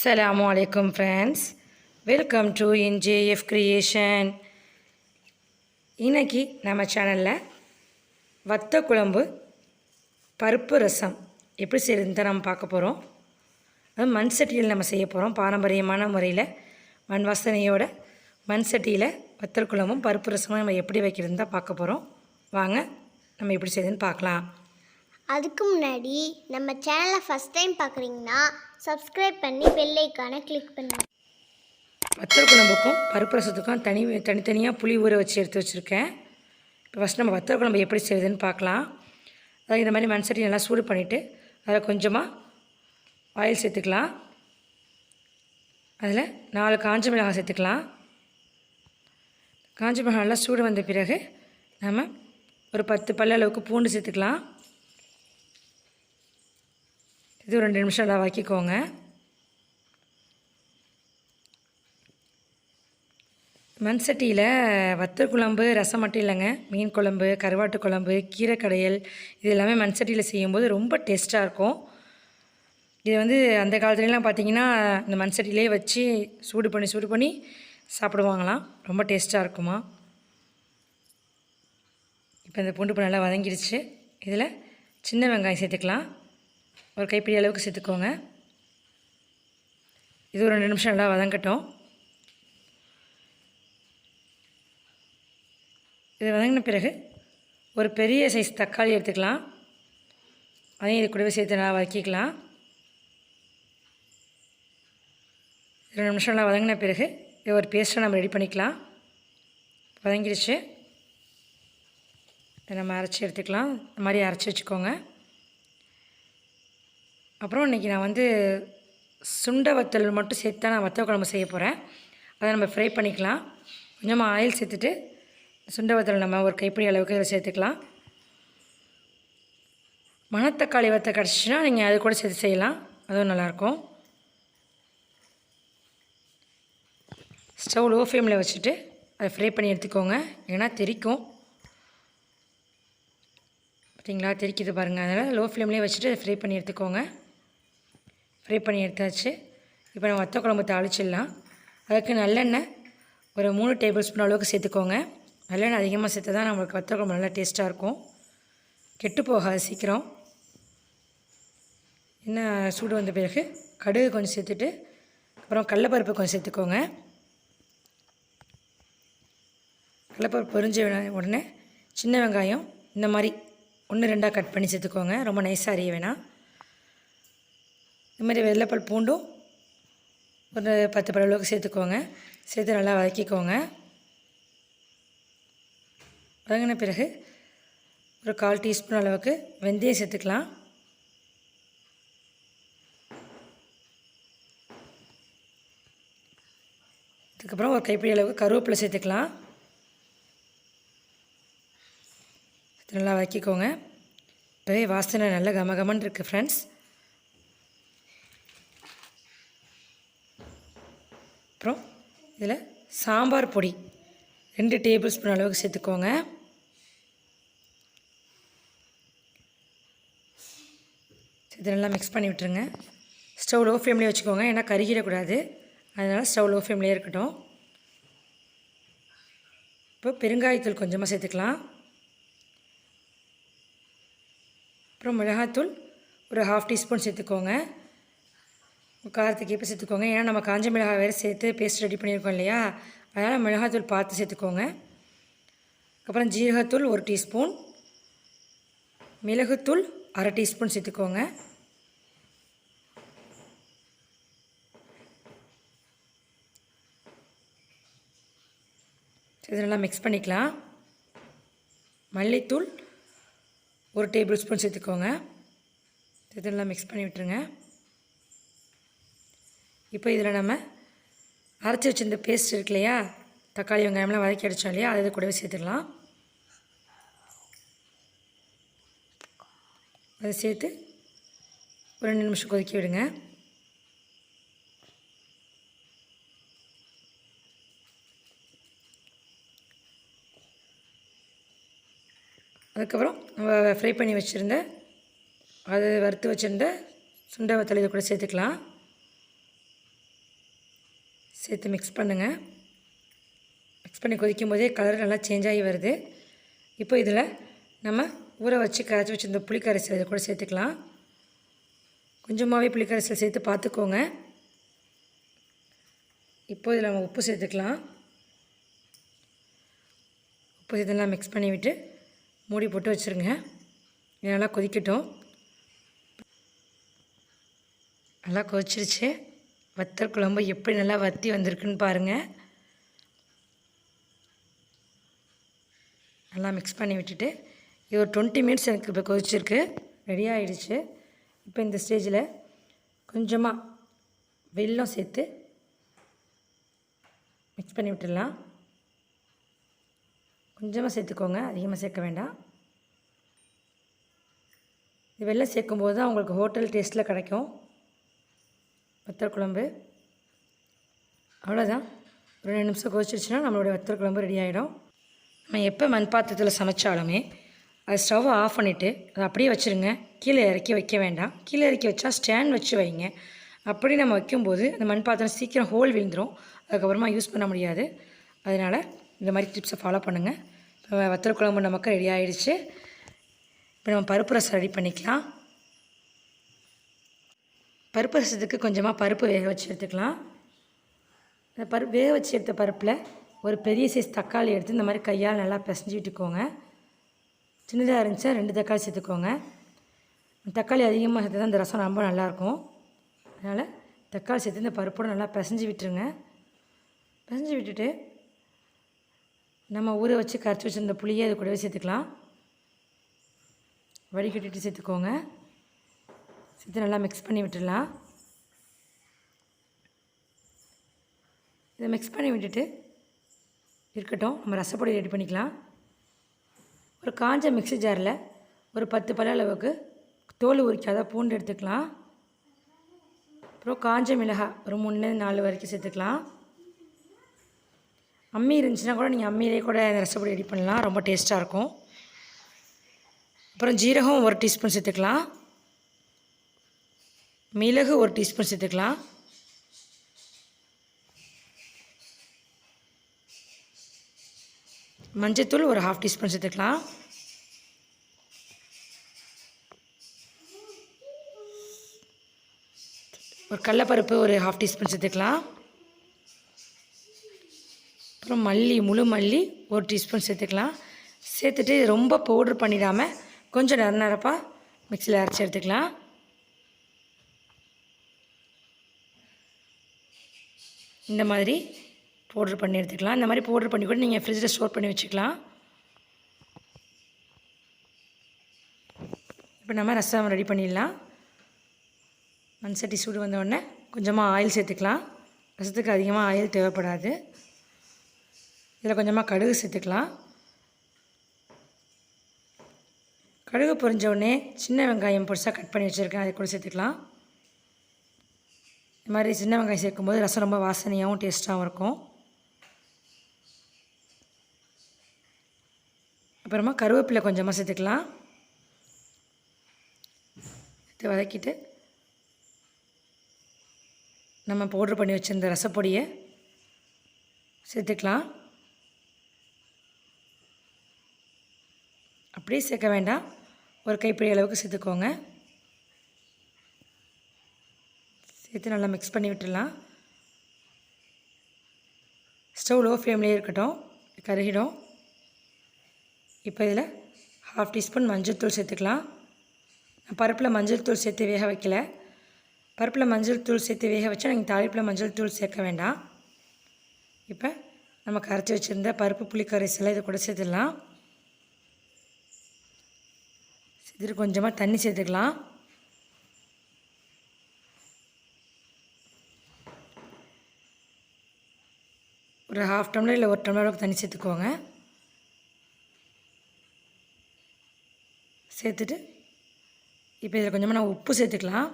Assalamu alaikum friends, welcome to NJF Creation. இன்னைக்கு நம்ம சேனலில் வத்த குழம்பு பருப்பு ரசம் எப்படி செய்யறதுன்னு தான் நம்ம பார்க்க போகிறோம். அது மண் சட்டியில் நம்ம செய்ய போகிறோம். பாரம்பரியமான முறையில் மண் வாசனையோட மண் சட்டியில் வத்தல் குழம்பும் பருப்பு ரசமும் நம்ம எப்படி வைக்கிறதுன்னு தான் பார்க்க போகிறோம். வாங்க நம்ம எப்படி செய்யுதுன்னு பார்க்கலாம். அதுக்கு முன்னாடி நம்ம சேனலை ஃபஸ்ட் டைம் பார்க்குறீங்கன்னா சப்ஸ்கிரைப் பண்ணி பெல் ஐக்கானை கிளிக் பண்ணுங்கள். வத்தல் குழம்புக்கும் பருப்பு ரசத்துக்கும் தனித்தனியாக புளி ஊற வச்சு எடுத்து வச்சுருக்கேன். இப்போ ஃபஸ்ட் நம்ம வத்தல் குழம்பு எப்படி செய்யுதுன்னு பார்க்கலாம். அதாவது இந்த மாதிரி மண் சட்டி நல்லா சூடு பண்ணிவிட்டு அதில் கொஞ்சமாக ஆயில் சேர்த்துக்கலாம். அதில் 4 காஞ்ச மிளகாய் சேர்த்துக்கலாம். காஞ்ச மிளகாய் நல்லா சூடு வந்த பிறகு நம்ம ஒரு 10 பல்லு அளவுக்கு பூண்டு சேர்த்துக்கலாம். இது ஒரு 2 நிமிஷம் நல்லா வதக்கிக்கோங்க. மண் சட்டியில் வத்தல் குழம்பு ரசம் மட்டும் இல்லைங்க, மீன் குழம்பு, கருவாட்டு குழம்பு, கீரை கடையல் இது எல்லாமே மண் சட்டியில் செய்யும்போது ரொம்ப டேஸ்ட்டாக இருக்கும். இது அந்த காலத்துலலாம் பார்த்திங்கன்னா இந்த மண் சட்டிலே வச்சு சூடு பண்ணி சாப்பிடுவாங்களாம். ரொம்ப டேஸ்ட்டாக இருக்குமா. இப்போ இந்த பூண்டு நல்லா வதங்கிடுச்சு. இதில் சின்ன வெங்காயம் சேர்த்துக்கலாம். ஒரு கைப்பிடி அளவுக்கு சேர்த்துக்கோங்க. இது ஒரு 2 நிமிஷம் நல்லா வதங்கட்டும். இது வதங்கின பிறகு ஒரு பெரிய சைஸ் தக்காளி எடுத்துக்கலாம். அதையும் இது கூடவே சேர்த்து நல்லா வதக்கிக்கலாம். 2 நிமிஷம் நல்லா வதங்கின பிறகு இது ஒரு பேஸ்ட்டை நம்ம ரெடி பண்ணிக்கலாம். வதங்கிடுச்சு. இதை நம்ம அரைச்சி எடுத்துக்கலாம். இந்த மாதிரி அரைச்சி வச்சுக்கோங்க. அப்புறம் இன்றைக்கி நான் சுண்டை வத்தல் மட்டும் சேர்த்து தான் நான் வத்தல் குழம்பு செய்ய போகிறேன். அதை நம்ம ஃப்ரை பண்ணிக்கலாம். கொஞ்சமாக ஆயில் சேர்த்துட்டு சுண்டை வத்தல் நம்ம ஒரு கைப்பிடி அளவுக்கு இதில் சேர்த்துக்கலாம். மணத்தக்காளி வத்தல் கிடச்சிச்சின்னா நீங்கள் அது கூட சேர்த்து செய்யலாம், அதுவும் நல்லாயிருக்கும். ஸ்டவ் லோ ஃப்ளேமில் வச்சுட்டு அதை ஃப்ரை பண்ணி எடுத்துக்கோங்க. ஏன்னா தெரிக்கும். பார்த்தீங்களா, தெரிக்குது பாருங்கள். அதனால் லோ ஃப்ளேம்லேயே வச்சுட்டு அதை ஃப்ரை பண்ணி எடுத்துக்கோங்க. ஃப்ரை பண்ணி எடுத்தாச்சு. இப்போ நம்ம வத்த குழம்பு தாளிச்சிடலாம். அதுக்கு நல்லெண்ணெய் ஒரு 3 டேபிள் ஸ்பூன் அளவுக்கு சேர்த்துக்கோங்க. நல்லெண்ணெய் அதிகமாக சேர்த்து தான் நம்மளுக்கு வத்த குழம்பு நல்லா டேஸ்ட்டாக இருக்கும். கெட்டு போகாது சீக்கிரம். எண்ணெய் சூடு வந்த பிறகு கடுகு கொஞ்சம் சேர்த்துட்டு அப்புறம் கடலப்பருப்பு கொஞ்சம் சேர்த்துக்கோங்க. கடலப்பருப்பு பொரிஞ்ச உடனே சின்ன வெங்காயம் இந்த மாதிரி 1-2 கட் பண்ணி சேர்த்துக்கோங்க. ரொம்ப நைஸாக அரிய வேணாம். இது மாதிரி வெள்ளைப்பல் பூண்டும் ஒரு 10 பல் அளவுக்கு சேர்த்துக்கோங்க. சேர்த்து நல்லா வதக்கிக்கோங்க. வதங்கின பிறகு ஒரு 1/4 டீஸ்பூன் அளவுக்கு வெந்தயம் சேர்த்துக்கலாம். அதுக்கப்புறம் ஒரு கைப்பிடி அளவுக்கு கருவேப்பிலை சேர்த்துக்கலாம். நல்லா வதக்கிக்கோங்க. இப்போவே வாசனை நல்லா கமகமன்னு இருக்குது ஃப்ரெண்ட்ஸ். அப்புறம் இதில் சாம்பார் பொடி 2 டேபிள் ஸ்பூன் அளவுக்கு சேர்த்துக்கோங்க. இது நல்லா மிக்ஸ் பண்ணி விட்டுருங்க. ஸ்டவ் லோ ஃப்ளேம்லேயே வச்சுக்கோங்க, ஏன்னா கருகிடக்கூடாது. அதனால் ஸ்டவ் லோ ஃப்ளேம்லேயே இருக்கட்டும். இப்போ பெருங்காயத்தூள் கொஞ்சமாக சேர்த்துக்கலாம். அப்புறம் மிளகாத்தூள் ஒரு 1/2 டீஸ்பூன் சேர்த்துக்கோங்க. காரத்துக்கு எப்போ சேர்த்துக்கோங்க, ஏன்னா நம்ம காஞ்ச மிளகாய் வேறு சேர்த்து பேஸ்ட் ரெடி பண்ணியிருக்கோம் இல்லையா, அதனால் மிளகாத்தூள் பார்த்து சேர்த்துக்கோங்க. அப்புறம் ஜீரகத்தூள் 1 டீஸ்பூன், மிளகுத்தூள் 1/2 டீஸ்பூன் சேர்த்துக்கோங்க. இது நல்லா மிக்ஸ் பண்ணிக்கலாம். மல்லித்தூள் 1 டேபிள் ஸ்பூன் சேர்த்துக்கோங்க. இதெல்லாம் மிக்ஸ் பண்ணி விட்டுருங்க. இப்போ இதில் நம்ம அரைச்சி வச்சுருந்த பேஸ்ட் இருக்கு இல்லையா, தக்காளி வெங்காயம்லாம் வதக்கி அடித்தோம் இல்லையா, அதை கூடவே சேர்த்துடலாம். அதை சேர்த்து ஒரு 2 நிமிஷம் கொதிக்க விடுங்க. அதுக்கப்புறம் நம்ம ஃப்ரை பண்ணி வச்சுருந்த அது வறுத்து வச்சுருந்த சுண்டை வத்தல் இதை கூட சேர்த்துக்கலாம். சேர்த்து மிக்ஸ் பண்ணுங்கள். மிக்ஸ் பண்ணி கொதிக்கும் போதே கலர் நல்லா சேஞ்ச் ஆகி வருது. இப்போ இதில் நம்ம ஊற வச்சு கரைச்சி வச்சுருந்த புளிக்கரைசல் இதை கூட சேர்த்துக்கலாம். கொஞ்சமாகவே புளிக்கரைசல் சேர்த்து பார்த்துக்கோங்க. இப்போ இதில் நம்ம உப்பு சேர்த்துக்கலாம். உப்பு சேர்த்துலாம் மிக்ஸ் பண்ணி விட்டு மூடி போட்டு வச்சுருங்க. இது நல்லா கொதிக்கட்டும். நல்லா கொதிச்சிருச்சு. வத்தல் குழம்பு எப்படி நல்லா வற்றி வந்திருக்குன்னு பாருங்கள். நல்லா மிக்ஸ் பண்ணி விட்டுட்டு இது ஒரு 20 மினிட்ஸ் எனக்கு இப்போ கொதிச்சிருக்கு, ரெடி ஆகிடுச்சு. இப்போ இந்த ஸ்டேஜில் கொஞ்சமாக வெல்லம் சேர்த்து மிக்ஸ் பண்ணி விட்டுடலாம். கொஞ்சமாக சேர்த்துக்கோங்க, அதிகமாக சேர்க்க வேண்டாம். இது வெல்லம் சேர்க்கும்போது தான் உங்களுக்கு ஹோட்டல் டேஸ்ட்டில் கிடைக்கும் வத்தல் குழம்பு. அவ்வளோதான். ஒரு 2 நிமிஷம் கொதிச்சிருச்சுன்னா நம்மளுடைய வத்தல் குழம்பு ரெடி ஆகிடும். நம்ம எப்போ மண் பாத்திரத்தில் சமைச்சாலுமே அது ஸ்டவ் ஆஃப் பண்ணிவிட்டு அதை அப்படியே வச்சுருங்க. கீழே இறக்கி வைக்க வேண்டாம். கீழே இறக்கி வச்சா ஸ்டாண்ட் வச்சு வைங்க. அப்படி நம்ம வைக்கும்போது அந்த மண் பாத்திரம் சீக்கிரம் ஹோல் விழுந்துடும், அதுக்கப்புறமா யூஸ் பண்ண முடியாது. அதனால் இந்த மாதிரி டிப்ஸை ஃபாலோ பண்ணுங்கள். இப்போ வத்தல் குழம்பு நமக்கு ரெடி ஆகிடுச்சு. இப்போ நம்ம பருப்பு ரசம் ரெடி பண்ணிக்கலாம். பருப்பு ரசத்துக்கு கொஞ்சமாக பருப்பு வேக வச்சு எடுத்துக்கலாம். இந்த பருப்பு வேக வச்சு எடுத்த பருப்பில் ஒரு பெரிய சைஸ் தக்காளி எடுத்து இந்த மாதிரி கையால் நல்லா பிசைஞ்சு விட்டுக்கோங்க. சின்னதாக இருந்துச்சுன்னா 2 தக்காளி சேர்த்துக்கோங்க. தக்காளி அதிகமாக சேர்த்து தான் இந்த ரசம் ரொம்ப நல்லாயிருக்கும். அதனால் தக்காளி சேர்த்து இந்த பருப்போடு நல்லா பிசைஞ்சு விட்டுருங்க. பிசைஞ்சு விட்டுட்டு நம்ம ஊற வச்சு கரைச்சி வச்சுருந்த புளியை அது கூடவே சேர்த்துக்கலாம். வடிகட்டிட்டு சேர்த்துக்கோங்க. சேர்த்து நல்லா மிக்ஸ் பண்ணி விட்டுடலாம். இதை மிக்ஸ் பண்ணி விட்டுட்டு இருக்கட்டும். நம்ம ரசப்பொடி ரெடி பண்ணிக்கலாம். ஒரு காஞ்ச மிக்ஸி ஜாரில் ஒரு 10 பல் அளவுக்கு தோல் உரிக்காத பூண்டு எடுத்துக்கலாம். அப்புறம் காஞ்ச மிளகாய் ஒரு 3-4 வரைக்கும் சேர்த்துக்கலாம். அம்மி இருந்துச்சுன்னா கூட நீங்கள் அம்மியிலே கூட இந்த ரசப்பொடி ரெடி பண்ணலாம், ரொம்ப டேஸ்ட்டாக இருக்கும். அப்புறம் ஜீரகம் 1 டீஸ்பூன் சேர்த்துக்கலாம். மிளகு 1 டீஸ்பூன் சேர்த்துக்கலாம். மஞ்சத்தூள் ஒரு 1/2 டீஸ்பூன் சேர்த்துக்கலாம். ஒரு கடலைப்பருப்பு ஒரு 1/2 டீஸ்பூன் சேர்த்துக்கலாம். அப்புறம் மல்லி, முழு மல்லி 1 டீஸ்பூன் சேர்த்துக்கலாம். சேர்த்துட்டு ரொம்ப பவுட்ரு பண்ணிடாமல் கொஞ்சம் நரப்பாக மிக்சியில் அரைச்சி எடுத்துக்கலாம். இந்த மாதிரி பவுட்ரு பண்ணி எடுத்துக்கலாம். இந்த மாதிரி பவுட்ரு பண்ணி கூட நீங்கள் ஃப்ரிட்ஜில் ஸ்டோர் பண்ணி வச்சுக்கலாம். இப்போ நம்ம ரசம் ரெடி பண்ணிடலாம். மண் சட்டி சூடு வந்தோடனே கொஞ்சமாக ஆயில் சேர்த்துக்கலாம். ரசத்துக்கு அதிகமாக ஆயில் தேவைப்படாது. இதில் கொஞ்சமாக கடுகு சேர்த்துக்கலாம். கடுகு பொரிஞ்ச உடனே சின்ன வெங்காயம் பொடிசாக கட் பண்ணி வச்சுருக்கேன், அதை கூட சேர்த்துக்கலாம். இந்த மாதிரி சின்ன வெங்காயம் சேர்க்கும்போது ரசம் ரொம்ப வாசனையாகவும் டேஸ்ட்டாகவும் இருக்கும். அப்புறமா கருவேப்பிலை கொஞ்சமாக சேர்த்துக்கலாம். இதை வதக்கிட்டு நம்ம பவுட்ரு பண்ணி வச்சுருந்த ரசப்பொடியை சேர்த்துக்கலாம். அப்படியே சேர்க்க வேண்டாம், ஒரு கைப்பிடி அளவுக்கு சேர்த்துக்கோங்க. சேர்த்து நல்லா மிக்ஸ் பண்ணி விட்டுடலாம். ஸ்டவ் லோ ஃப்ளேம்லேயே இருக்கட்டும், கருகிடும். இப்போ இதில் 1/2 டீஸ்பூன் மஞ்சள் தூள் சேர்த்துக்கலாம். நான் பருப்பில் மஞ்சள் தூள் சேர்த்து வேக வைக்கல. பருப்பில் மஞ்சள் தூள் சேர்த்து வேக வச்சா நீங்கள் தாளிப்பில் மஞ்சள் தூள் சேர்க்க வேண்டாம். இப்போ நம்ம கரைச்சி வச்சுருந்த பருப்பு புளிக்கரைசலை இதை கூட சேர்த்துடலாம். சேர்த்துட்டு கொஞ்சமாக தண்ணி சேர்த்துக்கலாம். ஒரு 1/2 டம்ளர் இல்லை 1 டம்ளர் அளவுக்கு தண்ணி சேர்த்துக்கோங்க. சேர்த்துட்டு இப்போ இதில் கொஞ்சமாக நான் உப்பு சேர்த்துக்கலாம்.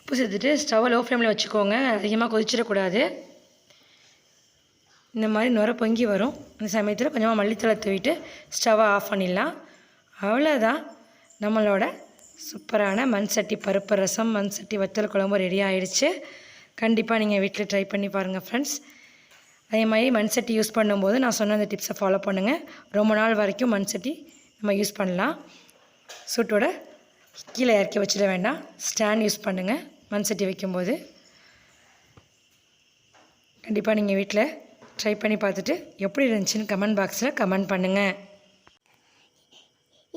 உப்பு சேர்த்துட்டு ஸ்டவ்வை லோ ஃப்ளேமில் வச்சுக்கோங்க, அதிகமாக கொதிச்சிடக்கூடாது. இந்த மாதிரி நுர பொங்கி வரும். அந்த சமயத்தில் கொஞ்சமாக மல்லித்தழை தூவிட்டு ஸ்டவ்வை ஆஃப் பண்ணிடலாம். அவ்வளோதான், நம்மளோட சூப்பரான மண் சட்டி பருப்பு ரசம், மண் சட்டி வத்தல் குழம்பு ரெடி ஆகிடுச்சு. கண்டிப்பாக நீங்கள் வீட்டில் ட்ரை பண்ணி பாருங்கள் ஃப்ரெண்ட்ஸ். அதே மாதிரி மண் சட்டி யூஸ் பண்ணும்போது நான் சொன்ன அந்த டிப்ஸை ஃபாலோ பண்ணுங்கள். ரொம்ப நாள் வரைக்கும் மண் சட்டி நம்ம யூஸ் பண்ணலாம். சூட்டோட கீழே இறக்கி வச்சிட வேண்டாம். ஸ்டாண்ட் யூஸ் பண்ணுங்கள் மண் சட்டி வைக்கும்போது. கண்டிப்பாக நீங்கள் வீட்டில் ட்ரை பண்ணி பார்த்துட்டு எப்படி இருந்துச்சுன்னு கமெண்ட் பாக்ஸில் கமெண்ட் பண்ணுங்கள்.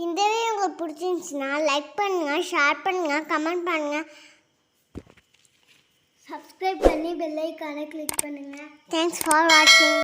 இந்த வீடியோ உங்களுக்கு பிடிச்சிருந்துச்சுன்னா லைக் பண்ணுங்கள், ஷேர் பண்ணுங்கள், கமெண்ட் பண்ணுங்கள், சப்ஸ்கிரைப் பண்ணி பெல் ஐகானை கிளிக் பண்ணுங்கள். தேங்க்ஸ் ஃபார் வாட்சிங்.